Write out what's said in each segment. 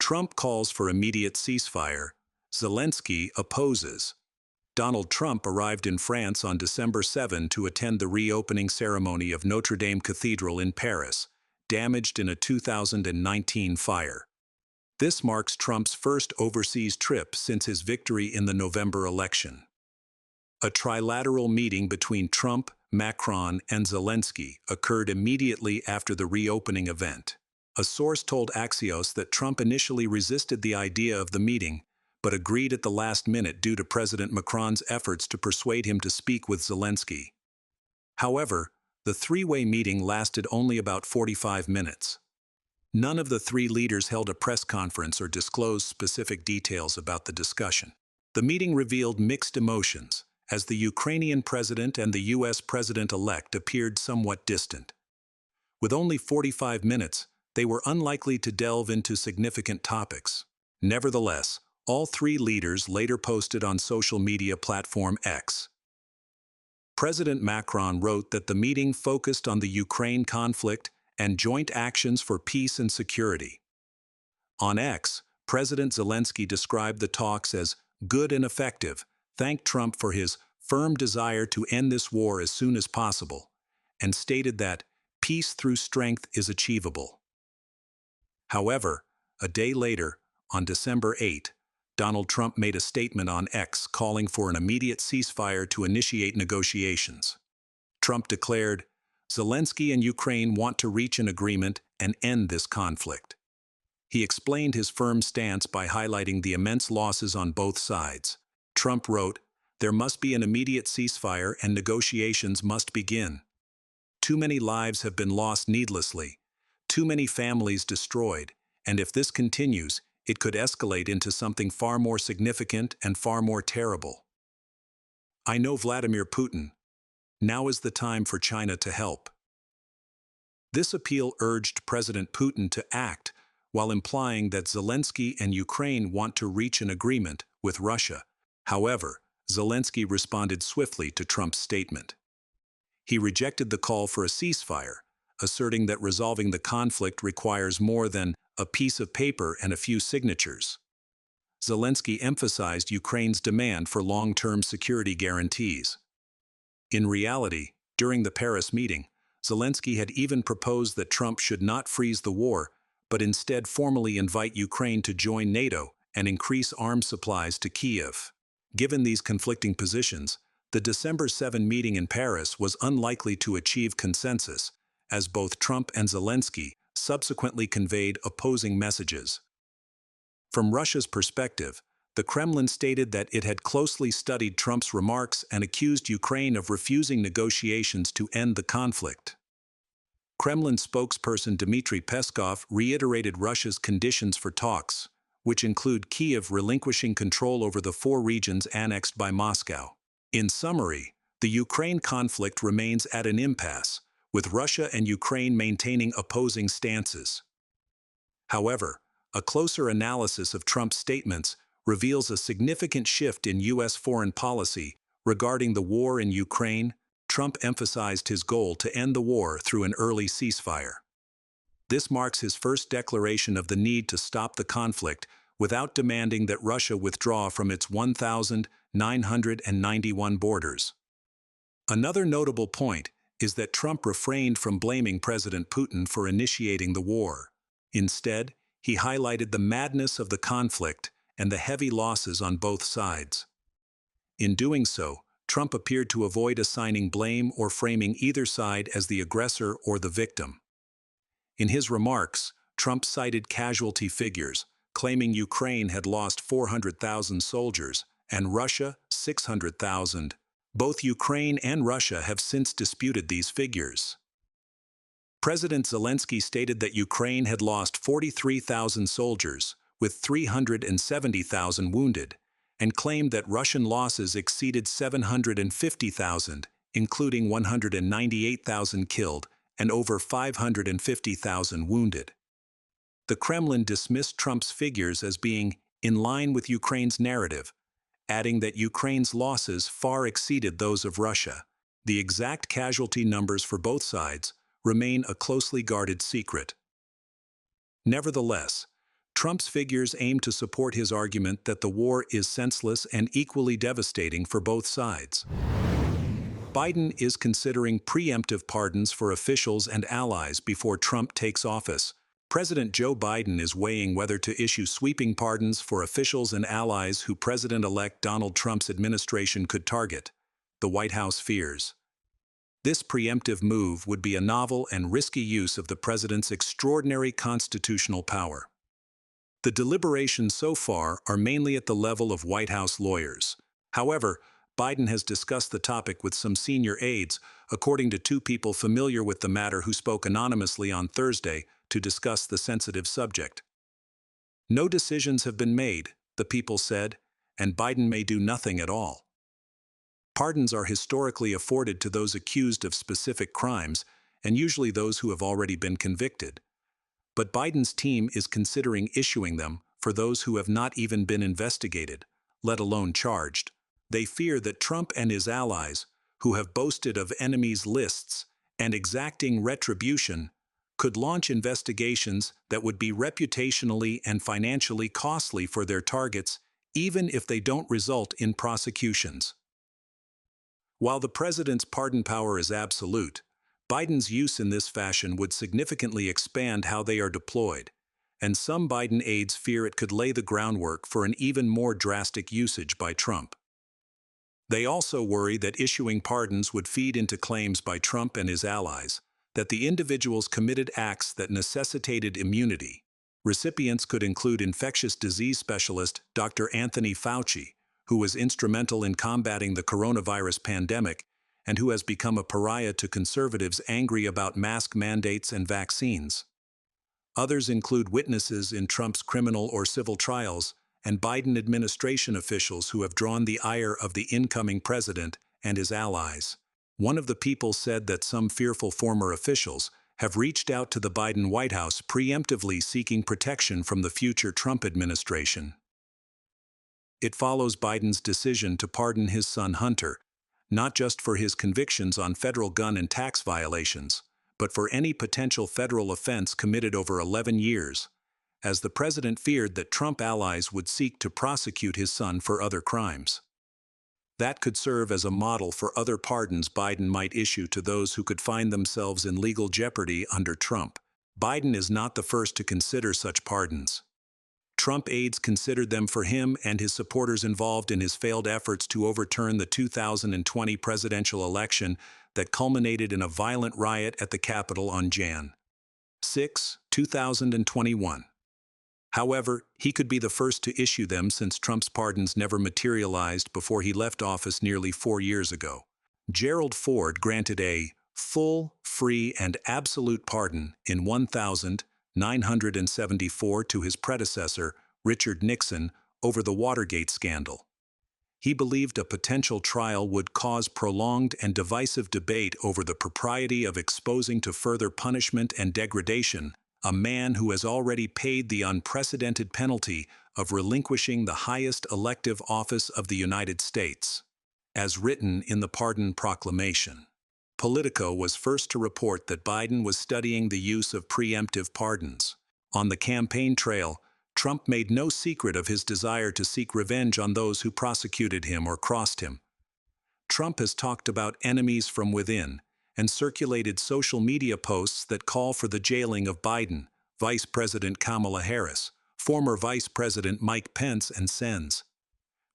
Trump calls for immediate ceasefire. Zelensky opposes. Donald Trump arrived in France on December 7 to attend the reopening ceremony of Notre Dame Cathedral in Paris, damaged in a 2019 fire. This marks Trump's first overseas trip since his victory in the November election. A trilateral meeting between Trump, Macron, and Zelensky occurred immediately after the reopening event. A source told Axios that Trump initially resisted the idea of the meeting, but agreed at the last minute due to President Macron's efforts to persuade him to speak with Zelensky. However, the three-way meeting lasted only about 45 minutes. None of the three leaders held a press conference or disclosed specific details about the discussion. The meeting revealed mixed emotions, as the Ukrainian president and the U.S. president-elect appeared somewhat distant. With only 45 minutes, they were unlikely to delve into significant topics. Nevertheless, all three leaders later posted on social media platform X. President Macron wrote that the meeting focused on the Ukraine conflict and joint actions for peace and security. On X, President Zelensky described the talks as good and effective, thanked Trump for his firm desire to end this war as soon as possible, and stated that peace through strength is achievable. However, a day later, on December 8, Donald Trump made a statement on X calling for an immediate ceasefire to initiate negotiations. Trump declared, "Zelensky and Ukraine want to reach an agreement and end this conflict." He explained his firm stance by highlighting the immense losses on both sides. Trump wrote, "There must be an immediate ceasefire and negotiations must begin. Too many lives have been lost needlessly, too many families destroyed, and if this continues, it could escalate into something far more significant and far more terrible. I know Vladimir Putin. Now is the time for China to help." This appeal urged President Putin to act, while implying that Zelensky and Ukraine want to reach an agreement with Russia. However, Zelensky responded swiftly to Trump's statement. He rejected the call for a ceasefire, asserting that resolving the conflict requires more than a piece of paper and a few signatures. Zelensky emphasized Ukraine's demand for long-term security guarantees. In reality, during the Paris meeting, Zelensky had even proposed that Trump should not freeze the war, but instead formally invite Ukraine to join NATO and increase arms supplies to Kyiv. Given these conflicting positions, the December 7 meeting in Paris was unlikely to achieve consensus, as both Trump and Zelensky subsequently conveyed opposing messages. From Russia's perspective, the Kremlin stated that it had closely studied Trump's remarks and accused Ukraine of refusing negotiations to end the conflict. Kremlin spokesperson Dmitry Peskov reiterated Russia's conditions for talks, which include Kyiv relinquishing control over the 4 regions annexed by Moscow. In summary, the Ukraine conflict remains at an impasse, with Russia and Ukraine maintaining opposing stances. However, a closer analysis of Trump's statements reveals a significant shift in U.S. foreign policy regarding the war in Ukraine. Trump emphasized his goal to end the war through an early ceasefire. This marks his first declaration of the need to stop the conflict without demanding that Russia withdraw from its 1,991 borders. Another notable point is that Trump refrained from blaming President Putin for initiating the war. Instead, he highlighted the madness of the conflict and the heavy losses on both sides. In doing so, Trump appeared to avoid assigning blame or framing either side as the aggressor or the victim. In his remarks, Trump cited casualty figures, claiming Ukraine had lost 400,000 soldiers and Russia 600,000. Both Ukraine and Russia have since disputed these figures. President Zelensky stated that Ukraine had lost 43,000 soldiers, with 370,000 wounded, and claimed that Russian losses exceeded 750,000, including 198,000 killed and over 550,000 wounded. The Kremlin dismissed Trump's figures as being in line with Ukraine's narrative, adding that Ukraine's losses far exceeded those of Russia. The exact casualty numbers for both sides remain a closely guarded secret. Nevertheless, Trump's figures aim to support his argument that the war is senseless and equally devastating for both sides. Biden is considering preemptive pardons for officials and allies before Trump takes office. President Joe Biden is weighing whether to issue sweeping pardons for officials and allies who President-elect Donald Trump's administration could target, the White House fears. This preemptive move would be a novel and risky use of the president's extraordinary constitutional power. The deliberations so far are mainly at the level of White House lawyers. However, Biden has discussed the topic with some senior aides, according to two people familiar with the matter who spoke anonymously on Thursday to discuss the sensitive subject. No decisions have been made, the people said, and Biden may do nothing at all. Pardons are historically afforded to those accused of specific crimes, and usually those who have already been convicted. But Biden's team is considering issuing them for those who have not even been investigated, let alone charged. They fear that Trump and his allies, who have boasted of enemies' lists and exacting retribution, could launch investigations that would be reputationally and financially costly for their targets, even if they don't result in prosecutions. While the president's pardon power is absolute, Biden's use in this fashion would significantly expand how they are deployed, and some Biden aides fear it could lay the groundwork for an even more drastic usage by Trump. They also worry that issuing pardons would feed into claims by Trump and his allies that the individuals committed acts that necessitated immunity. Recipients could include infectious disease specialist Dr. Anthony Fauci, who was instrumental in combating the coronavirus pandemic and who has become a pariah to conservatives angry about mask mandates and vaccines. Others include witnesses in Trump's criminal or civil trials and Biden administration officials who have drawn the ire of the incoming president and his allies. One of the people said that some fearful former officials have reached out to the Biden White House preemptively seeking protection from the future Trump administration. It follows Biden's decision to pardon his son Hunter, not just for his convictions on federal gun and tax violations, but for any potential federal offense committed over 11 years, as the president feared that Trump allies would seek to prosecute his son for other crimes. That could serve as a model for other pardons Biden might issue to those who could find themselves in legal jeopardy under Trump. Biden is not the first to consider such pardons. Trump aides considered them for him and his supporters involved in his failed efforts to overturn the 2020 presidential election that culminated in a violent riot at the Capitol on Jan. 6, 2021. However, he could be the first to issue them since Trump's pardons never materialized before he left office nearly 4 years ago. Gerald Ford granted a full, free, and absolute pardon in 1974 to his predecessor, Richard Nixon, over the Watergate scandal. He believed a potential trial would cause prolonged and divisive debate over the propriety of exposing to further punishment and degradation a man who has already paid the unprecedented penalty of relinquishing the highest elective office of the United States, as written in the pardon proclamation. Politico was first to report that Biden was studying the use of preemptive pardons. On the campaign trail, Trump made no secret of his desire to seek revenge on those who prosecuted him or crossed him. Trump has talked about enemies from within and circulated social media posts that call for the jailing of Biden, Vice President Kamala Harris, former Vice President Mike Pence and Sens.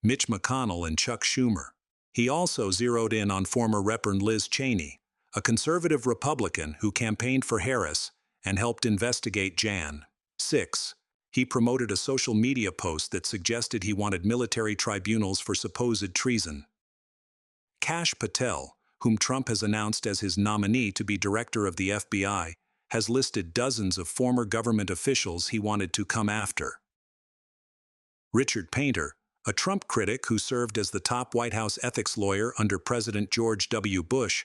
Mitch McConnell and Chuck Schumer. He also zeroed in on former Rep. Liz Cheney, a conservative Republican who campaigned for Harris and helped investigate Jan. 6. He promoted a social media post that suggested he wanted military tribunals for supposed treason. Kash Patel, whom Trump has announced as his nominee to be director of the FBI, has listed dozens of former government officials he wanted to come after. Richard Painter, a Trump critic who served as the top White House ethics lawyer under President George W. Bush,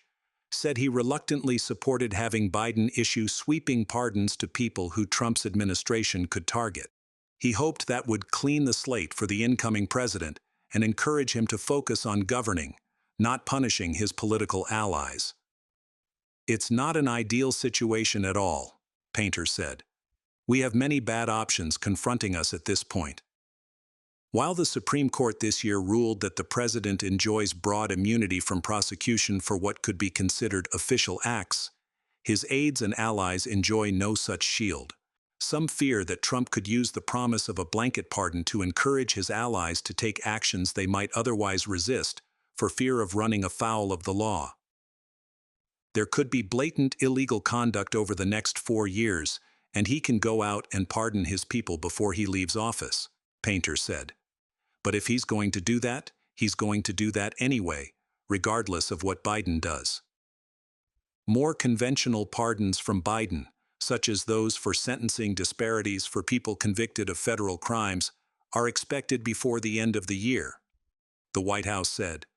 said he reluctantly supported having Biden issue sweeping pardons to people who Trump's administration could target. He hoped that would clean the slate for the incoming president and encourage him to focus on governing, not punishing his political allies. It's not an ideal situation at all, Painter said. We have many bad options confronting us at this point. While the Supreme Court this year ruled that the president enjoys broad immunity from prosecution for what could be considered official acts, his aides and allies enjoy no such shield. Some fear that Trump could use the promise of a blanket pardon to encourage his allies to take actions they might otherwise resist, for fear of running afoul of the law. There could be blatant illegal conduct over the next 4 years, and he can go out and pardon his people before he leaves office, Painter said. But if he's going to do that, he's going to do that anyway, regardless of what Biden does. More conventional pardons from Biden, such as those for sentencing disparities for people convicted of federal crimes, are expected before the end of the year, the White House said.